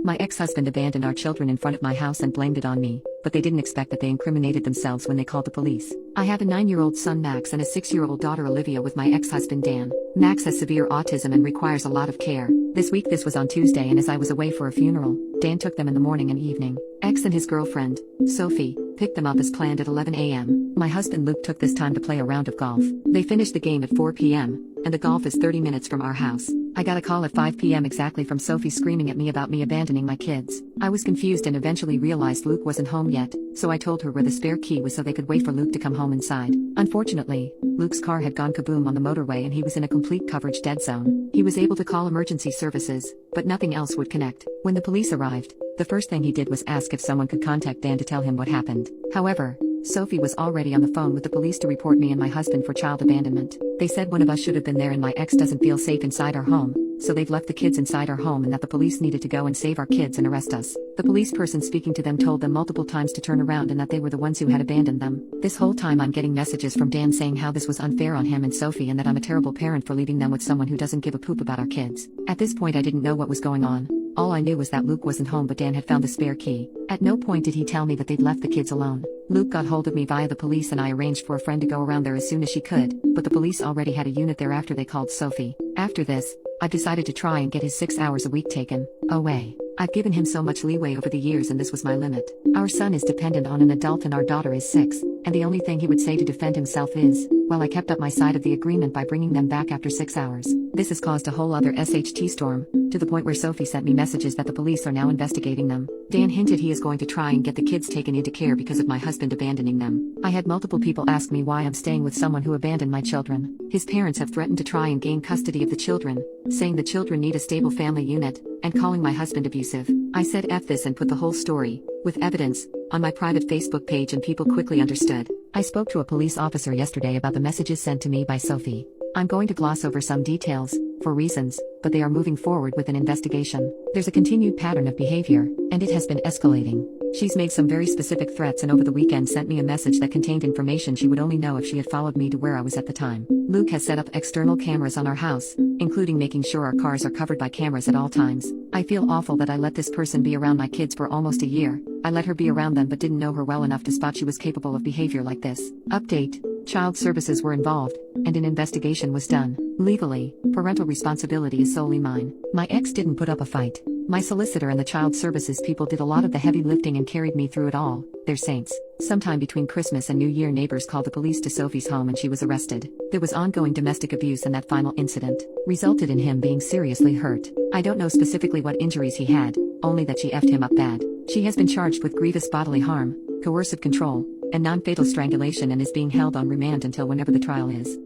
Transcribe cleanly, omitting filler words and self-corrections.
My ex-husband abandoned our children in front of my house and blamed it on me, but they didn't expect that they incriminated themselves when they called the police. I have a 9-year-old son Max and a 6-year-old daughter Olivia with my ex-husband Dan. Max has severe autism and requires a lot of care. This was on Tuesday, and as I was away for a funeral, Dan took them in the morning and evening. X and his girlfriend, Sophie, picked them up as planned at 11 a.m. My husband Luke took this time to play a round of golf. They finished the game at 4 p.m., and the golf is 30 minutes from our house. I got a call at 5 p.m. exactly from Sophie screaming at me about me abandoning my kids. I was confused and eventually realized Luke wasn't home yet, so I told her where the spare key was so they could wait for Luke to come home inside. Unfortunately, Luke's car had gone kaboom on the motorway and he was in a complete coverage dead zone. He was able to call emergency services, but nothing else would connect. When the police arrived, the first thing he did was ask if someone could contact Dan to tell him what happened. However, Sophie was already on the phone with the police to report me and my husband for child abandonment. They said one of us should have been there and my ex doesn't feel safe inside our home, so they've left the kids inside our home and that the police needed to go and save our kids and arrest us. The police person speaking to them told them multiple times to turn around and that they were the ones who had abandoned them. This whole time I'm getting messages from Dan saying how this was unfair on him and Sophie and that I'm a terrible parent for leaving them with someone who doesn't give a poop about our kids. At this point I didn't know what was going on. All I knew was that Luke wasn't home but Dan had found the spare key. At no point did he tell me that they'd left the kids alone. Luke got hold of me via the police and I arranged for a friend to go around there as soon as she could, but the police already had a unit there after they called Sophie. After this, I decided to try and get his 6 hours a week taken away. I've given him so much leeway over the years and this was my limit. Our son is dependent on an adult and our daughter is 6, and the only thing he would say to defend himself is, well, I kept up my side of the agreement by bringing them back after 6 hours. This has caused a whole other SHT storm, to the point where Sophie sent me messages that the police are now investigating them. Dan hinted he is going to try and get the kids taken into care because of my husband abandoning them. I had multiple people ask me why I'm staying with someone who abandoned my children. His parents have threatened to try and gain custody of the children, saying the children need a stable family unit, and calling my husband abusive. I said F this and put the whole story, with evidence, on my private Facebook page and people quickly understood. I spoke to a police officer yesterday about the messages sent to me by Sophie. I'm going to gloss over some details, for reasons, but they are moving forward with an investigation. There's a continued pattern of behavior, and it has been escalating. She's made some very specific threats and over the weekend sent me a message that contained information she would only know if she had followed me to where I was at the time. Luke has set up external cameras on our house, including making sure our cars are covered by cameras at all times. I feel awful that I let this person be around my kids for almost a year. I let her be around them but didn't know her well enough to spot she was capable of behavior like this. Update: Child services were involved, and an investigation was done. Legally, parental responsibility is solely mine. My ex didn't put up a fight. My solicitor and the child services people did a lot of the heavy lifting and carried me through it all. They're saints. Sometime between Christmas and New Year, neighbors called the police to Sophie's home and she was arrested. There was ongoing domestic abuse and that final incident resulted in him being seriously hurt. I don't know specifically what injuries he had, only that she effed him up bad. She has been charged with grievous bodily harm, coercive control, and non-fatal strangulation and is being held on remand until whenever the trial is.